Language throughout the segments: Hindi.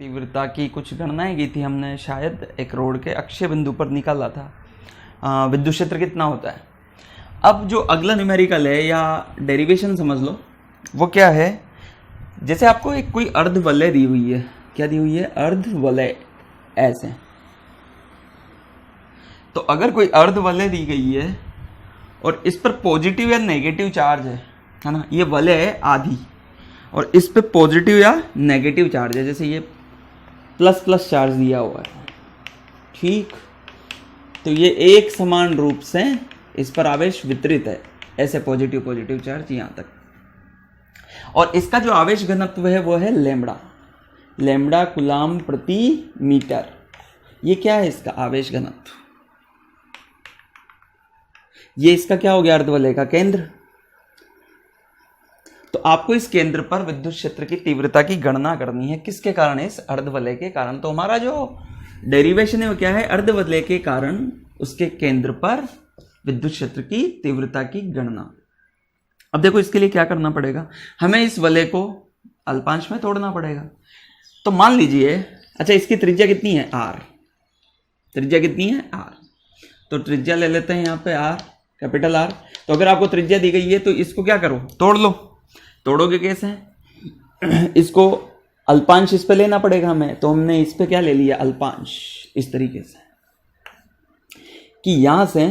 तीव्रता की कुछ गणनाएं की थी हमने, शायद एक रोड के अक्षय बिंदु पर निकाला था विद्युत क्षेत्र कितना होता है। अब जो अगला न्यूमेरिकल है या डेरिवेशन समझ लो, वो क्या है। जैसे आपको एक कोई अर्धवलय दी हुई है, क्या दी हुई है, अर्धवलय ऐसे। तो अगर कोई अर्धवलय दी गई है और इस पर पॉजिटिव या नेगेटिव चार्ज है ना, ये वलय है आधी और इस पे पॉजिटिव या नेगेटिव चार्ज है, जैसे ये प्लस प्लस चार्ज दिया हुआ है, ठीक। तो ये एक समान रूप से इस पर आवेश वितरित है, ऐसे पॉजिटिव पॉजिटिव चार्ज यहां तक। और इसका जो आवेश घनत्व है वो है लैम्बडा, लैम्बडा कूलाम प्रति मीटर। ये क्या है, इसका आवेश घनत्व। ये इसका क्या हो गया, अर्धवलय का केंद्र। तो आपको इस केंद्र पर विद्युत क्षेत्र की तीव्रता की गणना करनी है, किसके कारण, इस अर्धवलय के कारण। तो हमारा जो डेरिवेशन है वो क्या है, अर्धवलय के कारण उसके केंद्र पर विद्युत क्षेत्र की तीव्रता की गणना। अब देखो इसके लिए क्या करना पड़ेगा, हमें इस वलय को अल्पांश में तोड़ना पड़ेगा। तो मान लीजिए, अच्छा इसकी त्रिज्या कितनी है, r, त्रिज्या कितनी है, r। तो त्रिज्या ले लेते हैं यहाँ पे r, कैपिटल R। तो अगर आपको त्रिज्या दी गई है तो इसको क्या करो, तोड़ लो। तोड़ोगे कैसे, इसको अल्पांश इस पे लेना पड़ेगा हमें। तो हमने इस पे क्या ले लिया, अल्पांश, इस तरीके से कि यहां से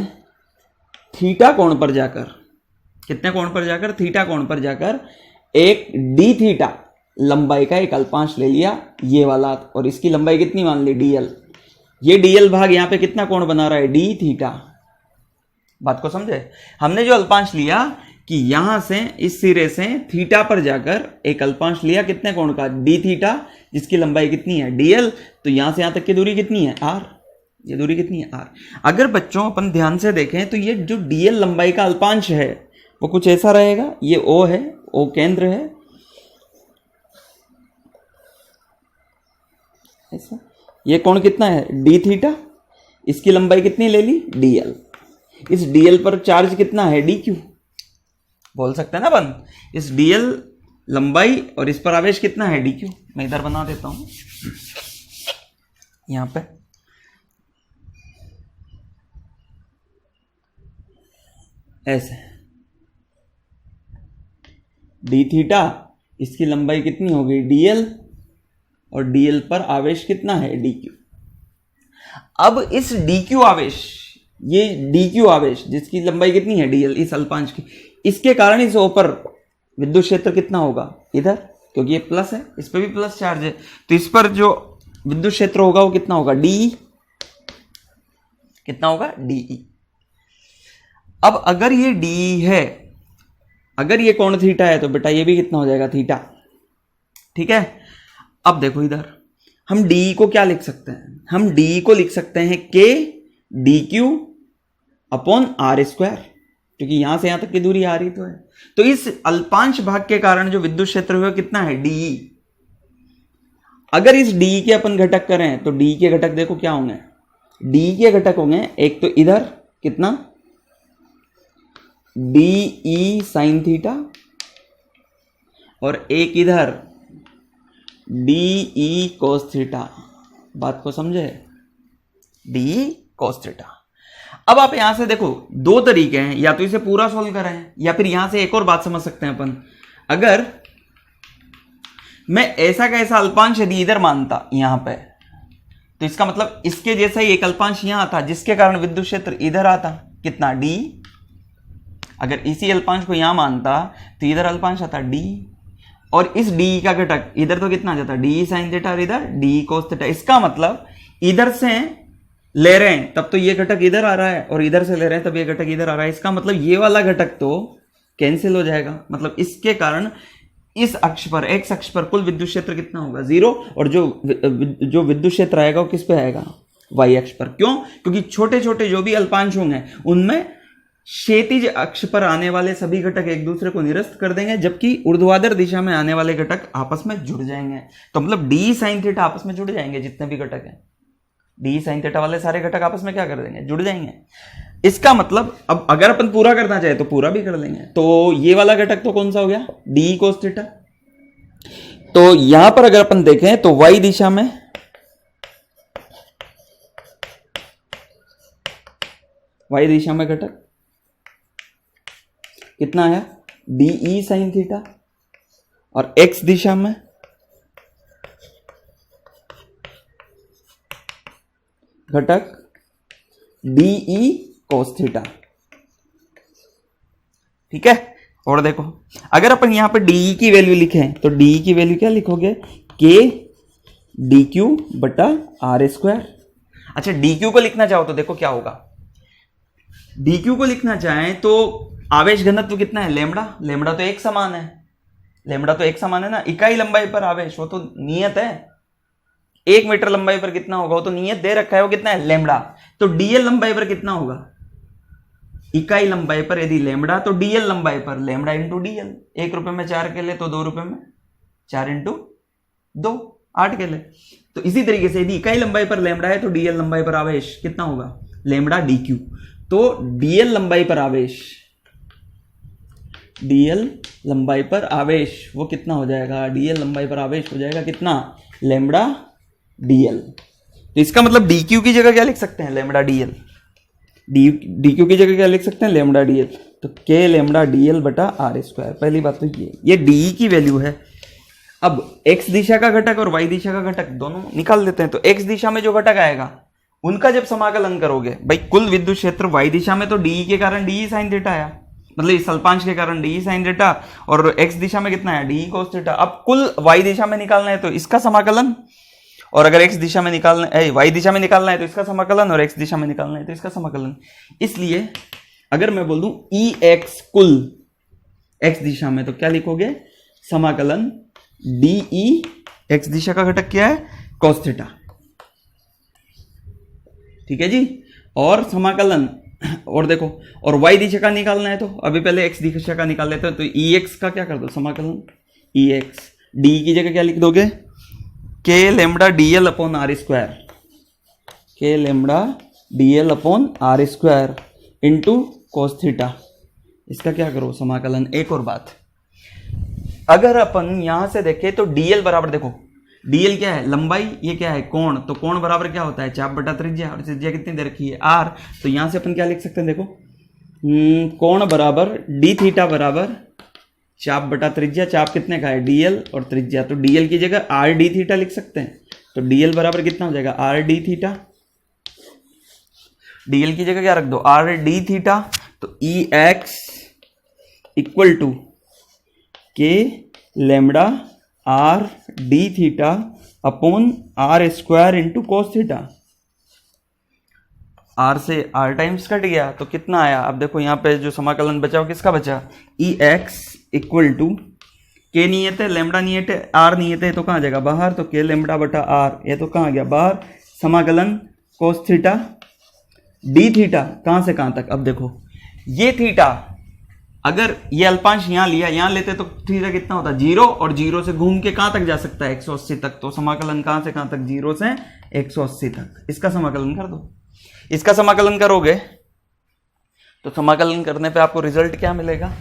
थीटा कोण पर जाकर, कितने कोण पर जाकर, थीटा कोण पर जाकर एक डी थीटा लंबाई का एक अल्पांश ले लिया, ये वाला। और इसकी लंबाई कितनी मान ली, dl। ये dl भाग यहां पे कितना कोण बना रहा है, डी थीटा। बात को समझे, हमने जो अल्पांश लिया कि यहां से इस सिरे से थीटा पर जाकर एक अल्पांश लिया, कितने कोण का, डी थीटा, जिसकी लंबाई कितनी है, dl। तो यहां से यहां तक की दूरी कितनी है, r। ये दूरी कितनी है, r। अगर बच्चों अपन ध्यान से देखें तो ये जो dl लंबाई का अल्पांश है वो कुछ ऐसा रहेगा, ये O है, O केंद्र है ऐसा। ये कोण कितना है, d थीटा, इसकी लंबाई कितनी ले ली, dl। इस dl पर चार्ज कितना है, dq, बोल सकते हैं ना अपन, इस dl लंबाई और इस पर आवेश कितना है, dq। मैं इधर बना देता हूं यहां पे, ऐसे डी थीटा, इसकी लंबाई कितनी होगी, dl, और dl पर आवेश कितना है, dq। अब इस dq आवेश, ये dq आवेश जिसकी लंबाई कितनी है, dl, इस अल्पांश की, इसके कारण इस O पर विद्युत क्षेत्र कितना होगा, इधर, क्योंकि ये प्लस है, इस पर भी प्लस चार्ज है, तो इस पर जो विद्युत क्षेत्र होगा वो कितना होगा, dE, कितना होगा, dE। अब अगर ये dE है, अगर ये कोण थीटा है तो बेटा ये भी कितना हो जाएगा, थीटा, ठीक है। अब देखो इधर हम dE को क्या लिख सकते हैं, हम dE को लिख सकते हैं k dq upon r square, क्योंकि यहां से यहां तक की दूरी आ रही तो है। तो इस अल्पांश भाग के कारण जो विद्युत क्षेत्र हुआ कितना है, dE। अगर इस dE के अपन घटक करें तो dE के घटक देखो क्या होंगे, dE के घटक होंगे, एक तो इधर कितना, dE साइन थीटा, और एक इधर dE कोस थीटा। बात को समझे, dE कोस थीटा। अब आप यहां से देखो, दो तरीके हैं, या तो इसे पूरा सोल्व करें या फिर यहां से एक और बात समझ सकते हैं अपन। अगर मैं ऐसा का ऐसा अल्पांश यदि इधर मानता यहां पे, तो इसका मतलब इसके जैसा ही एक अल्पांश यहां था जिसके कारण विद्युत क्षेत्र इधर आता, कितना, d। अगर इसी अल्पांश को यहां मानता तो इधर अल्पांश आता d, और इस d का घटक इधर तो कितना आ जाता, d साइन थीटा, और इधर d कोस थीटा। इसका मतलब इधर से ले रहे हैं तब तो ये घटक इधर आ रहा है, और इधर से ले रहे हैं तब ये घटक इधर आ रहा है। इसका मतलब ये वाला घटक तो कैंसिल हो जाएगा। मतलब इसके कारण इस अक्ष पर, एक्स अक्ष पर कुल विद्युत क्षेत्र कितना होगा, 0, और जो विद्युत क्षेत्र आएगा वो किस पे आएगा, वाई अक्ष पर। क्यों, क्योंकि छोटे छोटे जो भी अल्पांश होंगे उनमें क्षैतिज अक्ष पर आने वाले सभी घटक एक दूसरे को निरस्त कर देंगे, जबकि ऊर्ध्वाधर दिशा में आने वाले घटक आपस में जुड़ जाएंगे। तो मतलब डी साइन थीटा आपस में जुड़ जाएंगे, जितने भी घटक हैं डी साइन थीटा वाले सारे घटक आपस में क्या कर देंगे, जुड़ जाएंगे। इसका मतलब अब अगर अपन पूरा करना चाहे तो पूरा भी कर लेंगे। तो ये वाला घटक तो कौन सा हो गया, डी कोस थीटा। तो यहां पर अगर अपन देखें तो y दिशा में घटक कितना है DE साइन थीटा, और x दिशा में घटक DE कोस थीटा। ठीक है, और देखो अगर अपन यहां पे DE की वैल्यू लिखें तो DE की वैल्यू क्या लिखोगे, K DQ बटा R स्क्वायर। अच्छा, DQ को लिखना चाहो तो देखो क्या होगा, DQ को लिखना चाहें तो आवेश घनत्व कितना है, लेमड़ा तो एक समान है, ना, इकाई लंबाई पर आवेश, वो तो नियत है, 1 मीटर लंबाई पर कितना होगा वो तो नियत दे रखा है, वो कितना है लेमड़ा। तो डीएल लंबाई पर कितना होगा, इकाई लंबाई पर यदि लेमड़ा तो डीएल लंबाई पर लेमड़ा इंटू डीएल। 1 रुपए में 4 केले तो 2 रुपए में 4 इंटू 2 8 केले। तो इसी तरीके से यदि इकाई लंबाई पर लेमड़ा है तो डीएल लंबाई पर आवेश कितना होगा, लेमड़ा डीक्यू। तो डीएल लंबाई पर आवेश वो कितना हो जाएगा, डीएल लंबाई पर आवेश हो जाएगा कितना, लेमड़ा डीएल। तो इसका मतलब डीक्यू की जगह क्या लिख सकते हैं, लेमड़ा डीएल। डीक्यू की जगह क्या लिख सकते हैं, लेमड़ा डीएल। तो के लेमड़ा डीएल बटा आर स्क्वायर। पहली बात तो ये डीई की वैल्यू है। अब एक्स दिशा का घटक और वाई दिशा का घटक दोनों निकाल देते हैं। तो एक्स दिशा में जो घटक आएगा उनका जब समाकलन करोगे, भाई कुल विद्युत क्षेत्र वाई दिशा में तो डीई के कारण डीई साइन थीटा आया, मतलब इस अल्पांश के कारण डीई साइन थीटा, और एक्स दिशा में कितना है, डीई कोस थीटा। अब कुल वाई दिशा में निकालना है तो इसका समाकलन, और अगर एक्स दिशा में निकालना वाई दिशा में निकालना है तो इसका समाकलन, और एक्स दिशा में निकालना है तो इसका समाकलन। इसलिए अगर मैं बोल दूं ई एक्स कुल एक्स दिशा में तो क्या लिखोगे, समाकलन डीई, एक्स दिशा का घटक क्या है, कोस थीटा। ठीक है जी। और समाकलन, और देखो, और y दिशा का निकालना है तो अभी पहले x दिशा का निकाल लेते हैं। तो ex का क्या कर दो, समाकलन ex, d की जगह क्या लिख दोगे, k lambda dl upon r square, k lambda dl upon r square into cos theta. इसका क्या करो, समाकलन। एक और बात, अगर अपन यहां से देखें तो dl बराबर, देखो dl क्या है, लंबाई, ये क्या है, कोण। तो कोण बराबर क्या होता है, चाप बटा त्रिज्या, और त्रिज्या कितनी दे रखी है, r। तो यहां से अपन क्या लिख सकते हैं, देखो कोण बराबर d थीटा बराबर चाप बटा त्रिज्या। चाप कितने का है, dl, और त्रिज्या, तो dl की जगह r d थीटा लिख सकते हैं। तो dl बराबर कितना हो जाएगा, r d थीटा। dl की जगह क्या रख दो, r d थीटा। तो e x equal to k lambda r d theta upon r square into cos theta. R से आर टाइम्स कट गया तो कितना आया, अब देखो यहाँ पे जो समाकलन बचा वो किसका बचा, ई एक्स इक्वल टू के नियत है, लेमडा नियत है, आर नियत है, तो कहाँ जाएगा बाहर, तो के लेमडा बटा आर, ये तो कहाँ गया बाहर, समाकलन कोस थीटा डी थीटा, कहाँ से कहाँ तक। अब देखो ये थीटा, अगर ये अल्पांश यहां लिया, यहां लेते तो थीटा कितना होता है, 0, और 0 से घूम के कहां तक जा सकता है, 180 तक। तो समाकलन कहां से कहां तक, 0 से 180 तक। इसका समाकलन कर दो। इसका समाकलन करोगे तो समाकलन करने पे आपको रिजल्ट क्या मिलेगा,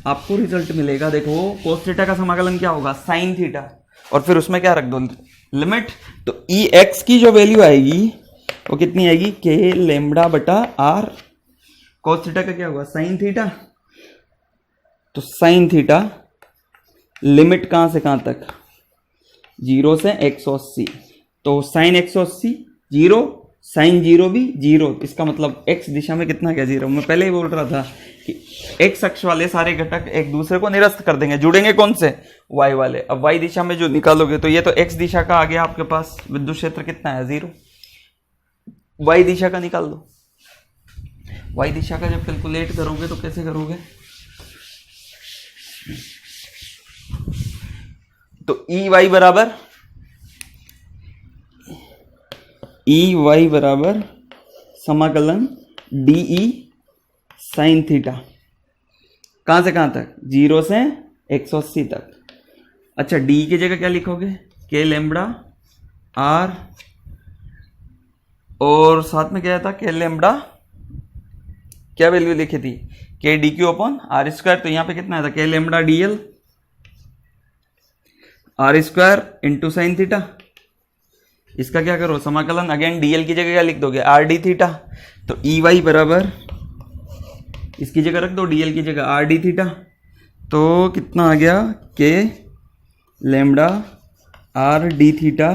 आपको रिजल्ट मिलेगा, देखो कोस थीटा का समाकलन क्या होगा, साइन थीटा, और फिर उसमें क्या रख दो, लिमिट। तो ई एक्स की जो वैल्यू आएगी वो कितनी आएगी, के लेमडा बटा आर, कोस थीटा का क्या होगा, साइन थीटा। तो साइन थीटा लिमिट कहां से कहां तक, 0 से 180। तो साइन 180 0, साइन 0 भी 0। इसका मतलब x दिशा में कितना क्या, 0। मैं पहले ही बोल रहा था कि x अक्ष वाले सारे घटक एक दूसरे को निरस्त कर देंगे, जुड़ेंगे कौन से, y वाले। अब y दिशा में जो निकालोगे तो ये तो x दिशा का आ गया आपके पास, विद्युत क्षेत्र कितना है, 0। y दिशा का निकाल दो। y दिशा का जब कैलकुलेट करोगे तो कैसे करोगे, तो EY बराबर समाकलन DE साइन थीटा, कहां से कहां तक, 0 से 180 तक। अच्छा, D की जगह क्या लिखोगे, के लेमडा आर, और साथ में क्या था, के लेमडा, क्या वैल्यू लिखी थी, k d q upon r square. तो यहां पे कितना था, k lambda dl r square into sine theta. इसका क्या करो समाकलन, अगेन डीएल की जगह क्या लिख दोगे आर डी थीटा। तो ई वाई बराबर इसकी जगह रख दो डीएल की जगह आर डी थीटा। तो कितना आ गया k lambda r d theta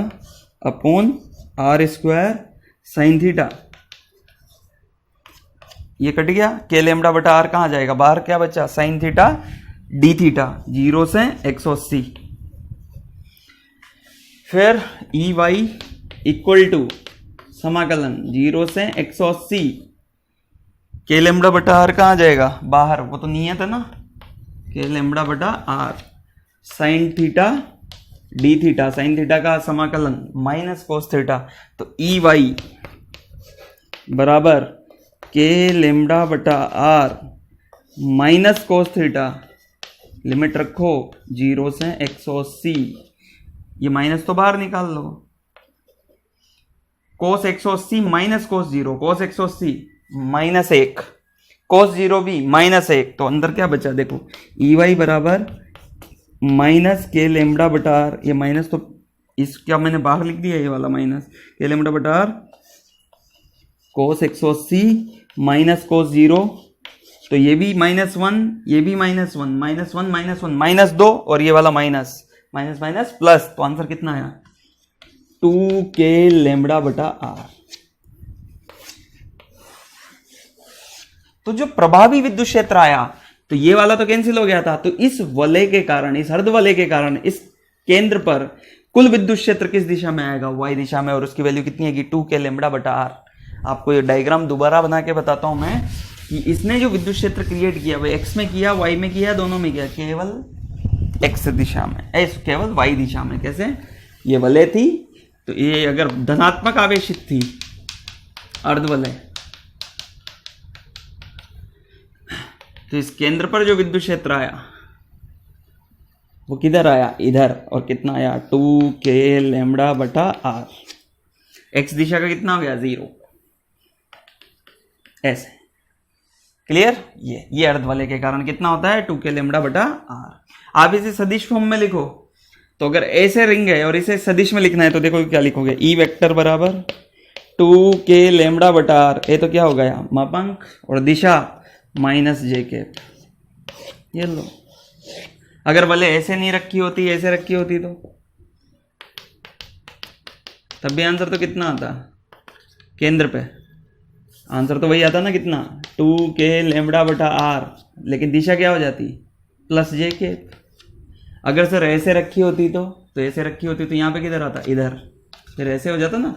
upon r square sine theta. ये कट गया, के लेमडा बटा आर कहाँ जाएगा बाहर, क्या बचा साइन थीटा डी थीटा 0 से 180। फिर ई वाई इक्वल टू समाकलन 0 से 180 के लेमडा बटा आर कहाँ जाएगा बाहर, वो तो नियत है ना, के लेमडा बटा r sine theta d theta, sine theta का समाकलन माइनस कोस थीटा। तो ई वाई बराबर के लेमडा बटा r minus cos theta, limit रखो 0 से 180, ये माइनस तो बाहर निकाल लो, कोस 180 माइनस कोस 0, कोस 180 माइनस 1, कोस 0 भी माइनस 1, तो अंदर क्या बचा देखो ई वाई बराबर माइनस के लेमडा बटा आर, ये माइनस तो इस क्या मैंने बाहर लिख दिया ये वाला माइनस के लेमडा बटा आर कोस 180 माइनस कोस 0, तो ये भी -1 ये भी -1 -1 -1 -2 और ये वाला माइनस माइनस माइनस प्लस, तो आंसर कितना आया 2 के लेमडा बटा आर। तो जो प्रभावी विद्युत क्षेत्र आया तो ये वाला तो कैंसिल हो गया था, तो इस वलय के कारण, इस अर्ध वलय के कारण इस केंद्र पर कुल विद्युत क्षेत्र किस दिशा में आएगा y दिशा में, और उसकी वैल्यू कितनी आएगी 2 के लेमडा बटा आर। आपको ये डायग्राम दोबारा बना के बताता हूं मैं कि इसने जो विद्युत क्षेत्र क्रिएट किया वो x में किया y में किया दोनों में किया, केवल x दिशा में, केवल y दिशा में। कैसे, ये वलय थी तो ये अगर धनात्मक आवेशित थी अर्धवलय, तो इस केंद्र पर जो विद्युत क्षेत्र आया वो किधर आया इधर, और कितना आया 2 के लेमडा बटा आर। x दिशा का कितना हो गया 0, ऐसे क्लियर। ये अर्धवलय के कारण कितना होता है 2 के लेमडा बटा आर। आप इसे सदिश फॉर्म में लिखो, तो अगर ऐसे रिंग है और इसे सदिश में लिखना है तो देखो क्या लिखोगे, ई वेक्टर बराबर 2 के लेमडा बटा आर, ये तो क्या हो गया मापांक, और दिशा माइनस जे कैप। ये लो, अगर वलय ऐसे नहीं रखी होती ऐसे रखी होती तो तब भी आंसर तो कितना आता, केंद्र पे आंसर तो वही आता ना कितना 2 के लेमडा बटा आर, लेकिन दिशा क्या हो जाती प्लस जे कैप। अगर सर ऐसे रखी होती तो ऐसे रखी होती तो यहाँ पे किधर आता इधर, फिर ऐसे हो जाता ना,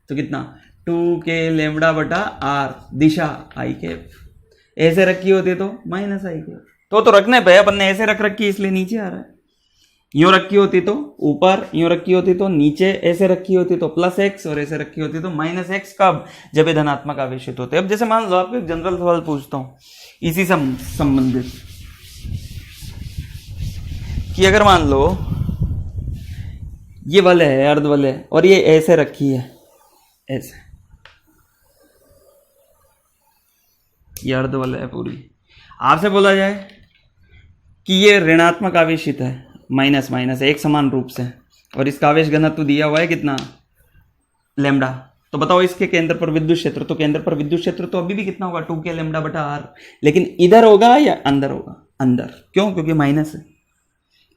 तो कितना 2 के लेमडा बटा आर दिशा आई कैप। ऐसे रखी होती तो माइनस आई कैप, तो रखने पे अपन ने ऐसे रख रखी इसलिए नीचे आ रहा है। यूं रखी होती तो ऊपर, यूं रखी होती तो नीचे, ऐसे रखी होती तो प्लस एक्स, और ऐसे रखी होती तो माइनस एक्स। कब, जब ये धनात्मक आवेशित होते। अब जैसे मान लो आपको एक जनरल सवाल पूछता हूं इसी संबंधित, कि अगर मान लो ये वलय है अर्धवलय और ये ऐसे रखी है, ऐसे ये अर्धवलय है पूरी, आपसे बोला जाए कि ये ऋणात्मक आवेशित है, माइनस माइनस एक समान रूप से, और इसका आवेश घनत्व दिया हुआ है कितना लेमडा, तो बताओ इसके केंद्र पर विद्युत क्षेत्र, तो केंद्र पर विद्युत क्षेत्र तो अभी भी कितना होगा 2 के लेमडा बटा आर, लेकिन इधर होगा या अंदर होगा, अंदर। क्यों, क्योंकि माइनस है,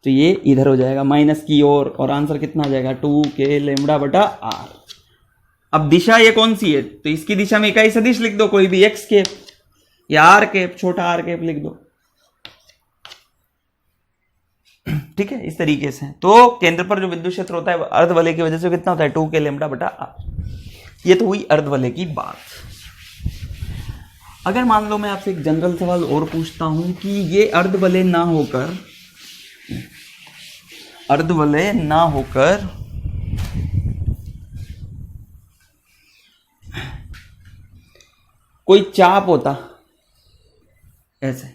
तो ये इधर हो जाएगा माइनस की ओर, और आंसर कितना आ जाएगा 2 के लेमडा बटा आर। अब दिशा ये कौन सी है, तो इसकी दिशा में इकाई सदिश लिख दो, कोई भी एक्स कैप या आर कैप, छोटा आर कैप लिख दो, ठीक है, इस तरीके से। तो केंद्र पर जो विद्युत क्षेत्र होता है अर्धवलय की वजह से कितना होता है 2 के लेमडा बटा आर। ये तो हुई अर्धवलय की बात। अगर मान लो मैं आपसे एक जनरल सवाल और पूछता हूं कि ये अर्धवलय ना होकर कोई चाप होता ऐसे,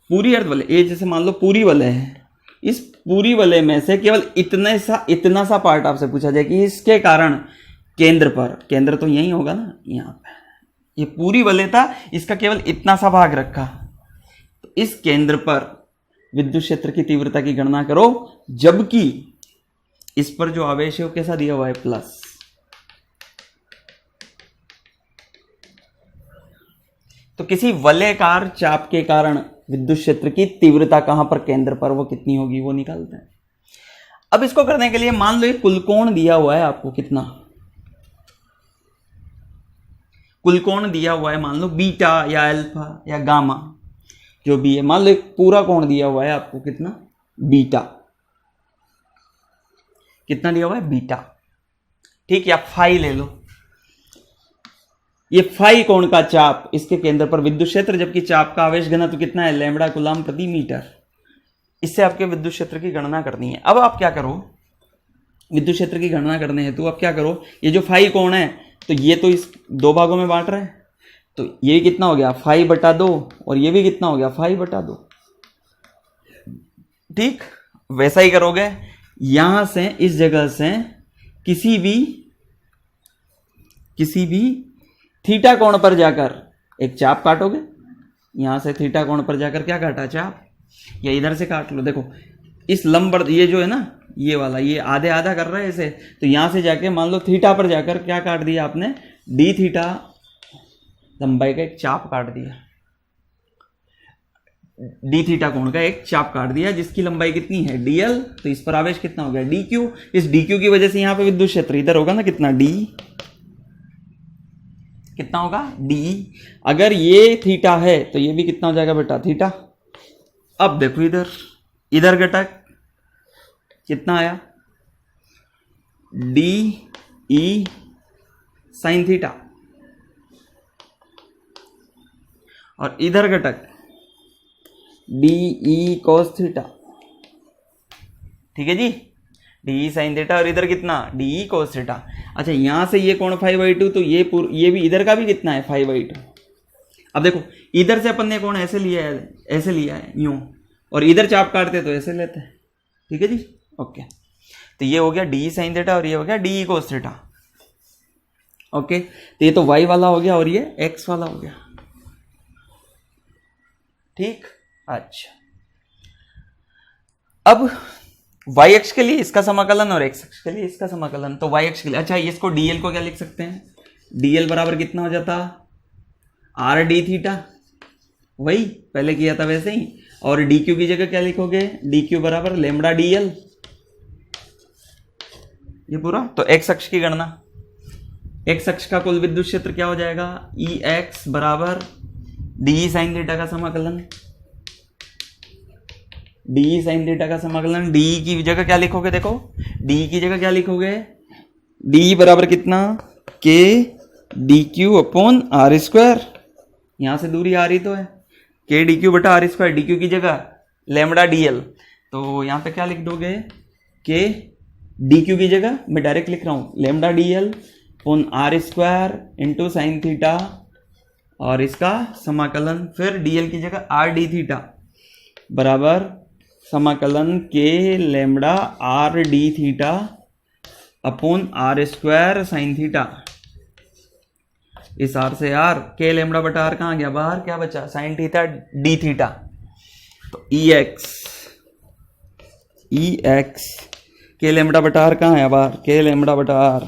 पूरी अर्धवलय, ये जैसे मान लो पूरी वलय है, इस पूरी वलय में से केवल इतना सा पार्ट आपसे पूछा जाए कि इसके कारण केंद्र पर, केंद्र तो यही होगा ना यहाँ पे, ये पूरी वलय था, इसका केवल इतना सा भाग रखा, तो इस केंद्र पर विद्युत क्षेत्र की तीव्रता की गणना करो, जबकि इस पर जो आवेश है वो कैसा दिया हुआ है, प्लस। तो किसी वलयाकार चाप के कारण विद्युत क्षेत्र की तीव्रता कहां पर, केंद्र पर, वो कितनी होगी वो निकालते हैं। अब इसको करने के लिए मान लो एक कुल कोण दिया हुआ है आपको, कितना कुल कोण दिया हुआ है, मान लो बीटा या अल्फा या गामा जो भी है, मान लो एक पूरा कोण दिया हुआ है आपको, कितना, बीटा, कितना दिया हुआ है, बीटा, ठीक, या फाई ले लो, ये फाई कोण का चाप, इसके केंद्र पर विद्युत क्षेत्र, जबकि चाप का आवेश घनत्व कितना है, लैम्बडा कूलम्ब प्रति मीटर। इससे आपके विद्युत क्षेत्र की गणना करनी है। अब आप क्या करो, विद्युत क्षेत्र की गणना करने हेतु आप क्या करो, ये जो फाई कोण है तो ये तो इस दो भागों में बांट रहे हैं, तो ये कितना हो गया, फाई बटा 2, और ये भी कितना हो गया, फाई बटा 2, ठीक। वैसा ही करोगे, यहां से इस जगह से किसी भी थीटा कोण पर जाकर एक चाप काटोगे, यहां से थीटा कोण पर जाकर क्या काटा, चाप, या इधर से काट लो। देखो इस लंब, ये जो है ना, ये वाला, ये आधे आधा कर रहा है इसे, तो यहां से जाके मान लो थीटा पर जाकर क्या काट दिया आपने, डी थीटा लंबाई का एक चाप काट दिया, डी थीटा कोण का एक चाप काट दिया, जिसकी लंबाई कितनी है, डीएल। तो इस पर आवेश कितना हो गया, डी क्यू। इस डी क्यू की वजह से यहां पे विद्युत क्षेत्र इधर होगा ना, कितना, डी, कितना होगा, डी। अगर ये थीटा है तो ये भी कितना हो जाएगा बेटा, थीटा। अब देखो इधर घटक कितना आया, डी ई साइन थीटा, और इधर घटक डी ई कॉस थीटा, ठीक है जी, डी ई साइन थीटा, और इधर कितना, डी ई कॉस थीटा। अच्छा, यहां से ये कोण 5/2, तो ये भी इधर का भी कितना है, 5/2। अब देखो इधर से अपन ने कोण ऐसे लिया है यूं, और इधर चाप काटते तो ऐसे लेते हैं, ठीक है जी, ओके। तो ये हो गया डी साइन थीटा, और ये हो गया डी कोस थीटा, ओके। तो ये तो वाई वाला हो गया और ये एक्स वाला हो गया, ठीक। अच्छा, अब वाई अक्ष के लिए इसका समाकलन और एक्स अक्ष के लिए इसका समाकलन। तो वाई अक्ष के लिए, अच्छा, इसको डीएल को क्या लिख सकते हैं, डीएल बराबर कितना हो जाता, आर डी थीटा, वही पहले किया था वैसे ही। और डी क्यू की जगह क्या लिखोगे, डी क्यू बराबर लेमडा डीएल, ये पूरा। तो एक्स अक्ष की गणना, एक्स अक्ष का कुल विद्युत क्षेत्र क्या हो जाएगा, ई एक्स बराबर डी साइन थीटा का समाकलन, डी साइन थीटा का समाकलन। डी की जगह क्या लिखोगे, देखो डी की जगह क्या लिखोगे, डी बराबर कितना, k d q upon r square, यहां से दूरी आ रही तो है, के डी क्यू बटा आर स्क्वायर, डी क्यू की जगह लेमडा डीएल, तो यहां पे क्या लिख दोगे, के डी क्यू की जगह मैं डायरेक्ट लिख रहा हूं, lambda dl upon r square into sine theta, और इसका समाकलन, फिर डीएल की जगह आर डी थीटा बराबर समाकलन k lambda r d theta upon r square sine theta. इस आर से आर, के लेमडा बटा आर कहाँ गया बाहर, क्या बचा, साइन थीटा डी थीटा। तो ई एक्स के लेमडा बटा आर कहाँ है बाहर, के लेमडा बटा आर,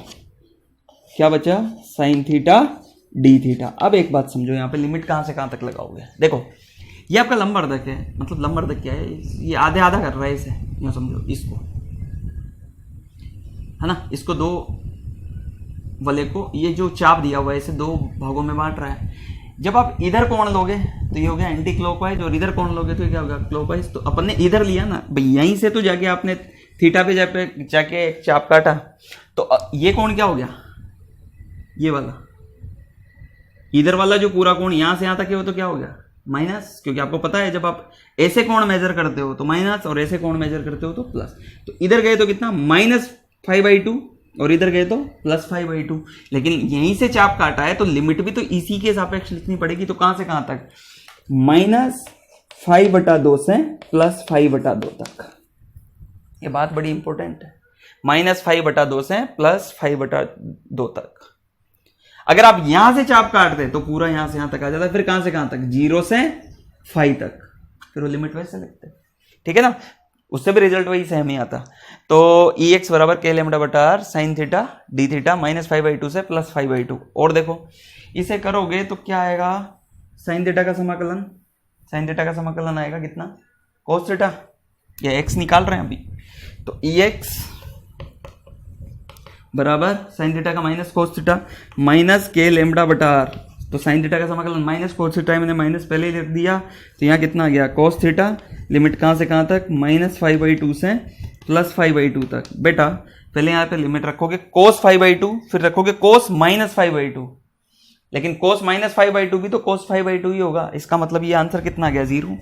क्या बचा, साइन थीटा डी थीटा। अब एक बात समझो, यहाँ पे लिमिट कहाँ से कहाँ तक लगाओगे। देखो ये आपका लंबवर्धक है, मतलब लंबवर्धक क्या है, ये आधे आधा कर रहा है इसे, यहाँ समझो इसको, है ना, इसको दो वलय को, ये जो चाप दिया हुआ है इसे दो भागों में बांट रहा है। जब आप इधर कोण लोगे तो ये हो गया एंटी क्लॉकवाइज, और इधर कोण लोगे तो क्या होगा, क्लॉकवाइज। तो अपन ने इधर लिया ना भाई, यहीं से तो जाके आपने थीटा पे जाके एक चाप काटा, तो ये कोण क्या हो गया, ये वाला, इधर वाला जो पूरा कोण यहां से यहां तक है वो तो क्या हो गया, माइनस, क्योंकि आपको पता है जब आप ऐसे कोण मेजर करते हो तो माइनस, और ऐसे कोण मेजर करते हो तो प्लस। तो इधर गए तो कितना, -5/2, और इधर गए तो +5/2। लेकिन यहीं से चाप काटा है तो लिमिट भी तो इसी के सापेक्ष लिखनी पड़ेगी। तो कहां से कहां तक, -5/2 से +5/2 तक। ये बात बड़ी इंपॉर्टेंट है, -5/2 से +5/2 तक। अगर आप यहां से चाप काटते तो पूरा यहां से यहां तक आ जाता, फिर कहां से कहां तक, 0 से 5 तक, फिर वो लिमिट वैसे लगते। ठीक है ना, उससे भी रिजल्ट वही सेम ही आता। तो ई एक्स बराबर के लेमडा बटा r sine theta d theta -5/2 से +5/2। और देखो इसे करोगे तो क्या आएगा, साइन थीटा का समाकलन, साइन थीटा का समाकलन आएगा कितना, कोस थीटा, या एक्स निकाल रहे हैं अभी, तो ई एक्स बराबर साइन थीटा का माइनस कोस थीटा माइनस के लेमडा बटा आर, तो साइन थीटा का समाकलन माइनस कोस थीटा, मैंने माइनस पहले ही लिख दिया, तो यहाँ कितना आ गया कोस थीटा, लिमिट कहाँ से कहाँ तक, -5/2 से +5/2 तक। बेटा पहले यहाँ पे लिमिट रखोगे कोस 5/2, फिर रखोगे कोस -5/2, लेकिन कोस -5/2 भी तो कोस 5/2 ही होगा, इसका मतलब ये आंसर कितना आ गया 0,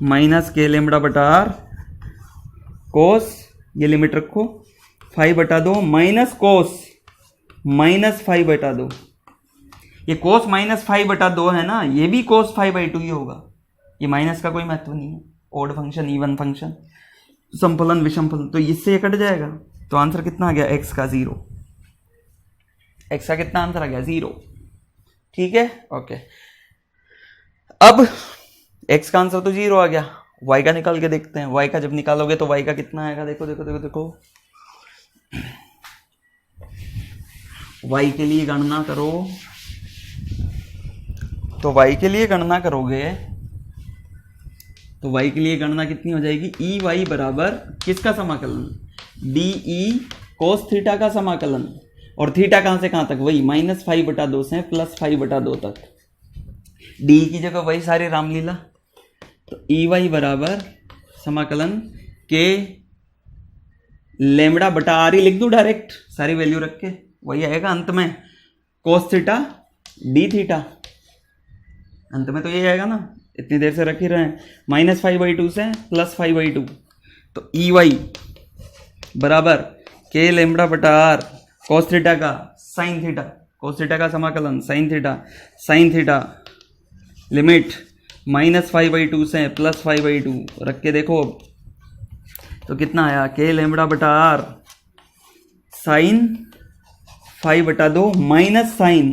माइनस के लेमडा बटा आर कोस, ये लिमिट रखो 5/2 माइनस कोस -5/2, ये कोस -5/2 है ना, ये भी कोस 5/2 ही होगा, ये माइनस का कोई महत्व नहीं है, ओड फंक्शन इवन फंक्शन, समफलन विषमफलन, तो इससे ये कट जाएगा, तो आंसर कितना आ गया एक्स का 0, एक्स का कितना आंसर आ गया 0, ठीक है ओके। अब एक्स का आंसर तो 0 आ गया, वाई का निकाल के देखते हैं, वाई का जब निकालोगे तो वाई का कितना आएगा, देखो देखो देखो देखो, वाई के लिए गणना करो, तो वाई के लिए गणना करोगे तो वाई के लिए गणना कितनी हो जाएगी, ई वाई बराबर किसका समाकलन, डी ई कोस थीटा का समाकलन, और थीटा कहां से कहां तक, वही -5/2 से +5/2 तक, डी की जगह वही सारी रामलीला, तो ई वाई बराबर समाकलन के लेमडा बटा आर ही लिख दूं डायरेक्ट, सारी वैल्यू रख के, वही आएगा अंत में कोस थीटा डी थीटा, अंत में तो ये आएगा ना, इतनी देर से रख ही रहे हैं, -5/2 से +5/2, तो ई वाई बराबर के लेमडा बटा आर कोस थीटा का साइन थीटा, कोस थीटा का समाकलन साइन थीटा लिमिट -5/2 से +5/2 रख के देखो, तो कितना आया, के लेमडा बटा आर साइन 5/2 माइनस साइन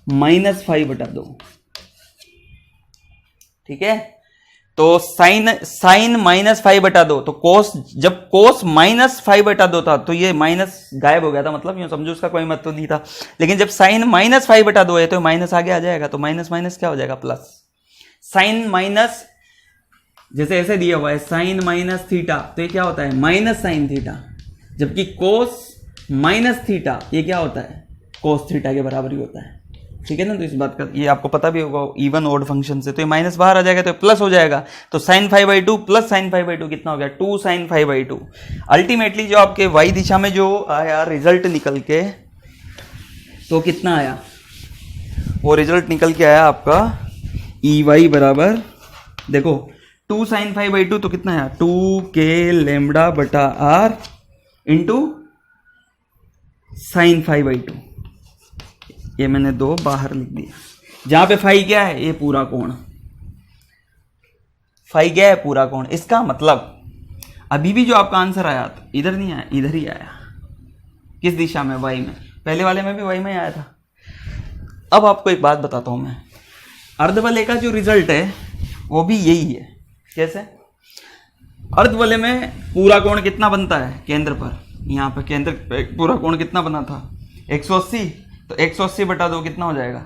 -5/2, ठीक है, तो साइन -5/2, तो कोस, जब कोस -5/2 था तो ये माइनस गायब हो गया था, मतलब यूं समझो उसका कोई मतलब नहीं था, लेकिन जब साइन -5/2 है तो माइनस आगे आ जाएगा, तो माइनस माइनस क्या हो जाएगा प्लस, साइन माइनस, जैसे ऐसे दिया हुआ है साइन माइनस थीटा, तो ये क्या होता है माइनस साइन थीटा, जबकि कोस माइनस थीटा ये क्या होता है कोस थीटा के बराबर ही होता है, ठीक है ना। तो इस बात का ये आपको पता भी होगा इवन ओड फंक्शन से, तो ये माइनस बाहर आ जाएगा तो प्लस हो जाएगा, तो साइन 5/2 प्लस साइन 5/2 कितना हो गया 2 साइन 5/2। अल्टीमेटली जो आपके वाई दिशा में जो आया रिजल्ट निकल के, तो कितना आया, वो रिजल्ट निकल के आया आपका ई वाई बराबर, देखो 2 साइन 5/2 तो कितना आया 2 के लेमडा बटा आर इंटू साइन 5/2, ये मैंने 2 बाहर लिख दिया, जहां पे फाई क्या है, ये पूरा कोण, फाई क्या है पूरा कोण, इसका मतलब अभी भी जो आपका आंसर आया था इधर नहीं आया, इधर ही आया, किस दिशा में, वाई में, पहले वाले में भी वाई में आया था। अब आपको एक बात बताता हूं मैं, अर्धवलय का जो रिजल्ट है वो भी यही है, कैसे, अर्धवलय में पूरा कोण कितना बनता है केंद्र पर, यहाँ पर केंद्र पूरा कोण कितना बना था 180, तो 180/2 कितना हो जाएगा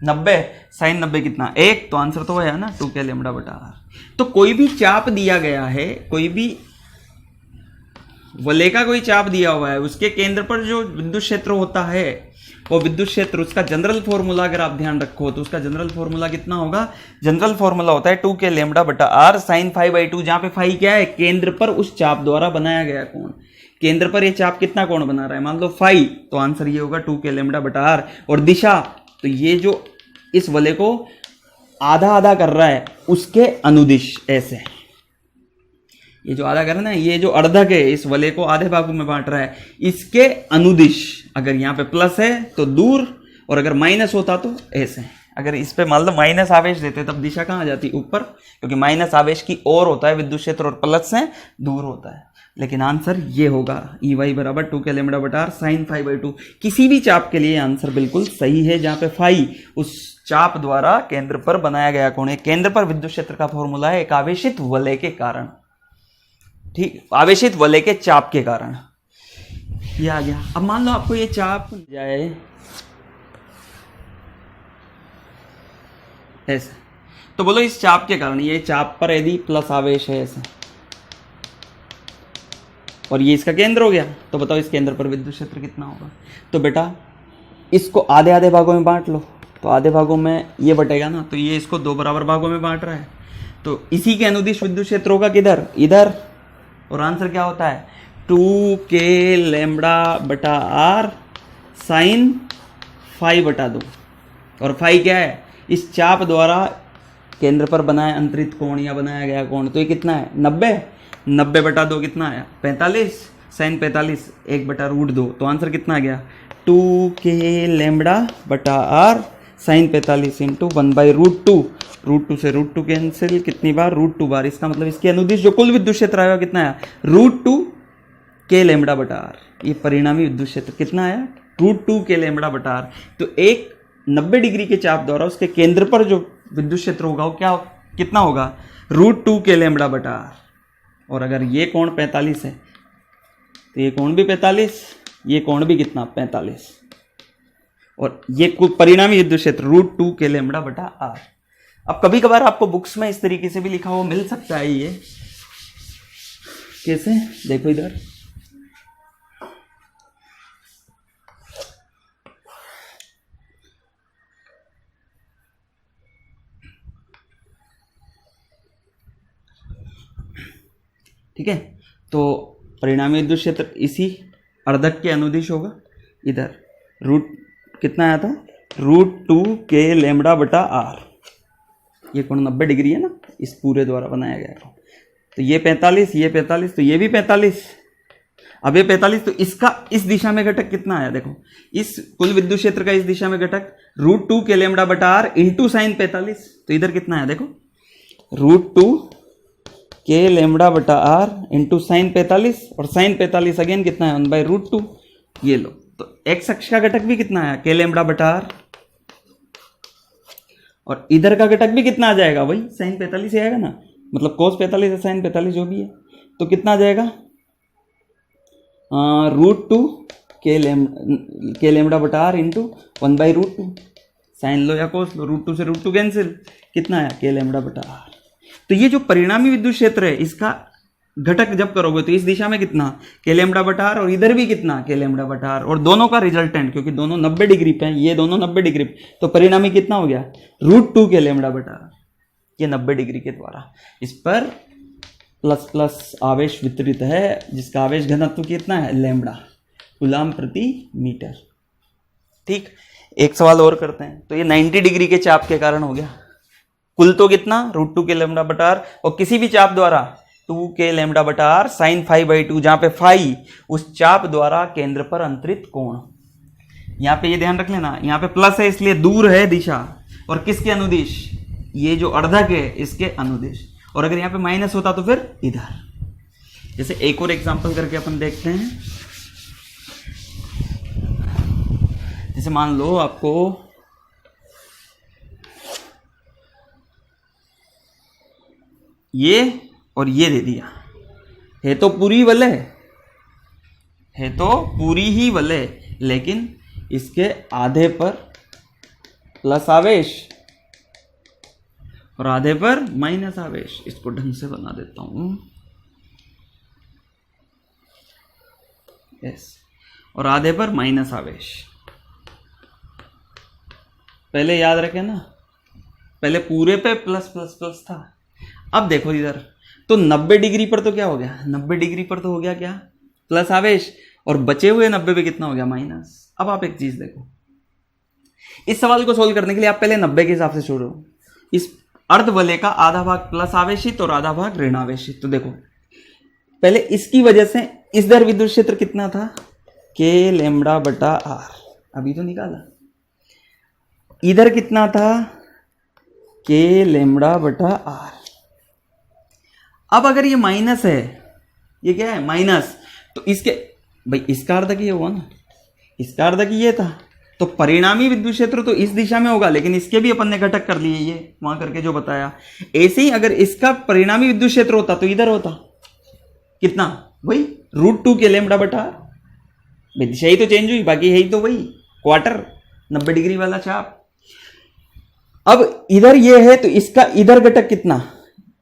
90, साइन 90 कितना 1, तो आंसर तो वो है ना 2 के लेमडा बटा आर। तो कोई भी चाप दिया गया है, कोई भी वलय का कोई चाप दिया हुआ है, उसके केंद्र पर जो विद्युत क्षेत्र होता है, वो विद्युत क्षेत्र, उसका जनरल फॉर्मूला अगर आप ध्यान रखो तो उसका जनरल फॉर्मूला कितना होगा, जनरल फॉर्मूला होता है 2 के लेमडा बटा आर साइन 5/2, जहां पे फाई क्या है केंद्र पर उस चाप द्वारा बनाया गया कोण, केंद्र पर ये चाप कितना कोण बना रहा है, मान लो फाई, तो आंसर ये होगा 2 के लेमडा बटा आर, और दिशा, तो ये जो इस वलय को आधा आधा कर रहा है उसके अनुदिश, ऐसे ये जो आधा कर रहा है ना, ये जो अर्धक है इस वलय को आधे भागों में बांट रहा है, इसके अनुदिश, अगर यहाँ पे प्लस है तो दूर, और अगर माइनस होता तो ऐसे, अगर इस पे मान लो माइनस आवेश देते तब दिशा कहाँ आ जाती ऊपर, क्योंकि माइनस आवेश की ओर होता है विद्युत क्षेत्र और प्लस से दूर होता है। लेकिन आंसर ये होगा ई वाई बराबर 2k लेमड़ा बटा आर साइन फाई बाई 2। किसी भी चाप के लिए आंसर बिल्कुल सही है जहां पे फाई उस चाप द्वारा केंद्र पर बनाया गया कोण है। केंद्र पर विद्युत क्षेत्र का फॉर्मूला है एक आवेशित वलय के कारण, ठीक, आवेशित वलय के चाप के कारण। ये आ गया। अब मान लो आपको ये चाप जाए ऐसे, तो बोलो इस चाप के कारण, ये चाप पर यदि प्लस आवेश है ऐसे और ये इसका केंद्र हो गया, तो बताओ इस केंद्र पर विद्युत क्षेत्र कितना होगा। तो बेटा इसको आधे आधे भागों में बांट लो, तो आधे भागों में ये बटेगा ना, तो ये इसको 2 बराबर भागों में बांट रहा है, तो इसी के अनुदिश विद्युत क्षेत्र होगा किधर, इधर। और आंसर क्या होता है 2k लेमड़ा बटा आर साइन फाई बटा 2। और फाई क्या है, इस चाप द्वारा केंद्र पर बनाया अंतरित कोण या बनाया गया कोण, तो ये कितना है 90 बटा 2 कितना आया 45, साइन 45 1 बटा रूट 2, तो आंसर कितना आ गया 2k लेमड़ा बटा आर साइन 45 इंटू 1/√2। रूट 2 से रूट 2 कैंसिल, कितनी बार √2 बार। इसका मतलब इसके अनुदिश जो कुल विद्युत क्षेत्र आया कितना आया √2k लेमड़ा बटा आर। ये परिणामी विद्युत क्षेत्र कितना आया √2k लेमड़ा बटा आर। तो एक 90 डिग्री के चाप द्वारा उसके केंद्र पर जो विद्युत क्षेत्र होगा वो क्या कितना होगा √2k लेमड़ा बटा आर। और अगर ये कोण 45 है तो ये कोण भी 45, ये कोण भी कितना 45, और ये कुल परिणामी विद्युत क्षेत्र √2k लेमड़ा बटा आर। अब कभी कभार आपको बुक्स में इस तरीके से भी लिखा हुआ मिल सकता है, ये कैसे देखो इधर, ठीक है। तो परिणामी विद्युत क्षेत्र इसी अर्धक के अनुदिश होगा, इधर रूट कितना आया था √2k लेमड़ा बटा आर। ये कोण 90 डिग्री है ना, इस पूरे द्वारा बनाया गया है। तो ये 45, ये 45, तो ये भी 45। अब ये 45, तो इसका इस दिशा में घटक कितना आया, देखो इस कुल विद्युत क्षेत्र का इस दिशा में घटक √2k लेमड़ा बटा आर इंटू साइन 45। तो इधर कितना आया देखो √2k लेमड़ा बटा आर इंटू साइन 45, और साइन 45 अगेन कितना है 1/√2। ये लो, तो एक्स अक्ष का घटक भी कितना आया k लेमड़ा बटा आर, और इधर का घटक भी कितना आ जाएगा वही साइन 45 ही आएगा ना, मतलब कोस 45 है साइन 45 जो भी है, तो कितना आ जाएगा √2k लेमड़ा बटा आर इंटू 1/√2। साइन लो या कोस लो, √2 से √2 कैंसिल, कितना आया k लेमड़ा बटा आर। तो ये जो परिणामी विद्युत क्षेत्र है इसका घटक जब करोगे तो इस दिशा में कितना k लेमड़ा बटा आर, और इधर भी कितना k लेमड़ा बटा आर, और दोनों का रिजल्टेंट क्योंकि दोनों 90 डिग्री पे हैं, ये दोनों 90 डिग्री पे, तो परिणामी कितना हो गया √2k लेमड़ा बटा आर। ये 90 डिग्री के द्वारा इस पर प्लस प्लस आवेश वितरित है, जिसका आवेश घनत्व कितना है लेमड़ा कूलाम प्रति मीटर। ठीक, एक सवाल और करते हैं। तो ये 90 डिग्री के चाप के कारण हो गया, कुल तो कितना √2k लेमड़ा बटा आर, और किसी भी चाप द्वारा 2k लेमड़ा बटा आर साइन 5/2, जहां पे फाई उस चाप द्वारा केंद्र पर अंतरित कोण। यहां पे ये ध्यान रख लेना, यहां पे प्लस है इसलिए दूर है दिशा, और किसके अनुदिश, ये जो अर्धक है इसके अनुदिश, और अगर यहां पे माइनस होता तो फिर इधर। जैसे एक और एग्जांपल करके अपन देखते हैं। जैसे मान लो आपको ये और ये दे दिया, है तो पूरी वलय, है तो पूरी ही वलय, लेकिन इसके आधे पर प्लस आवेश और आधे पर माइनस आवेश। इसको ढंग से बना देता हूं, यस, और आधे पर माइनस आवेश। पहले याद रखें ना, पहले पूरे पे प्लस प्लस प्लस था। अब देखो इधर तो 90 डिग्री पर तो क्या हो गया, 90 डिग्री पर तो हो गया क्या प्लस आवेश, और बचे हुए 90 पे कितना हो गया माइनस। अब आप एक चीज देखो, इस सवाल को सोल्व करने के लिए आप पहले 90 के हिसाब से छोड़ो। इस अर्धवलय का आधा भाग प्लस आवेशित और आधा भाग ऋण आवेशित। तो देखो पहले इसकी वजह से इस दर विद्युत क्षेत्र कितना था k लेमड़ा बटा आर, अभी तो निकाला। इधर कितना था k लेमड़ा बटा आर। अब अगर ये माइनस है ये क्या है माइनस, तो इसके भाई इसका अर्थ ये हुआ ना, इसका अर्थ ये था, तो परिणामी विद्युत क्षेत्र तो इस दिशा में होगा, लेकिन इसके भी अपन ने घटक कर लिए ये वहां करके जो बताया। ऐसे ही अगर इसका परिणामी विद्युत क्षेत्र होता तो इधर होता कितना, वही √2 के लैम्बडा बटा, दिशा ही तो चेंज हुई, बाकी यही तो वही क्वार्टर 90 डिग्री वाला चाप। अब इधर ये है तो इसका इधर घटक कितना,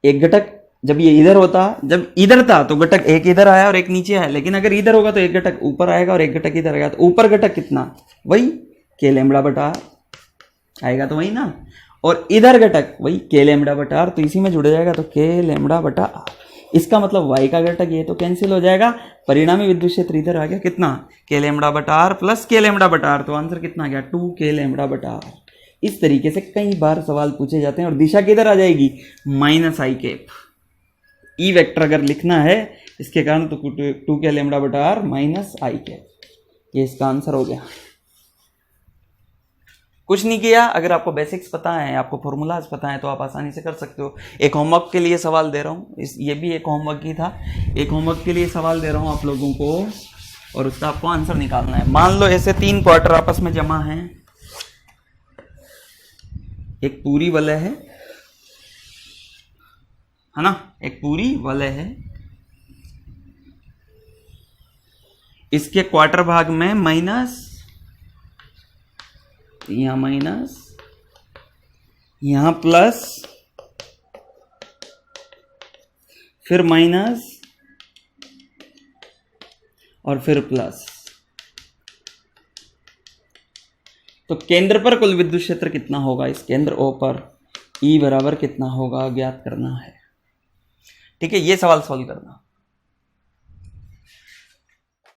एक घटक, जब ये इधर होता, जब इधर था तो घटक एक इधर आया और एक नीचे आया, लेकिन अगर इधर होगा तो एक घटक ऊपर आएगा और एक घटक इधर आएगा, तो ऊपर घटक कितना, वही के लैम्बडा बटा आएगा तो वही ना, और इधर घटक वही के लैम्बडा बटा आर, तो इसी में जुड़ जाएगा, तो के लैम्बडा बटा आर। इसका मतलब y का घटक ये तो कैंसिल हो जाएगा, परिणामी विद्युत क्षेत्र इधर आ गया कितना, के लैम्बडा बटा आर प्लस के लैम्बडा बटा आर, तो आंसर कितना आ गया 2 के लैम्बडा बटा आर। इस तरीके से कई बार सवाल पूछे जाते हैं और दिशा किधर आ जाएगी, -i कैप। ई वेक्टर अगर लिखना है इसके कारण तो 2 के लैम्बडा बटा आर -i कैप, ये इसका आंसर हो गया। कुछ नहीं किया, अगर आपको बेसिक्स पता है, आपको फॉर्मूलाज पता है तो आप आसानी से कर सकते हो। एक होमवर्क के लिए सवाल दे रहा हूँ, ये भी एक होमवर्क ही था, एक होमवर्क के लिए सवाल दे रहा हूँ आप लोगों को और उसका आपको आंसर निकालना है। मान लो ऐसे 3 क्वार्टर आपस में जमा हैं, एक पूरी वलय है ना, एक पूरी वलय है, इसके क्वार्टर भाग में माइनस, यहां माइनस, यहां प्लस, फिर माइनस और फिर प्लस। तो केंद्र पर कुल विद्युत क्षेत्र कितना होगा, इस केंद्र O पर E बराबर कितना होगा ज्ञात करना है। ठीक है, ये सवाल सॉल्व करना।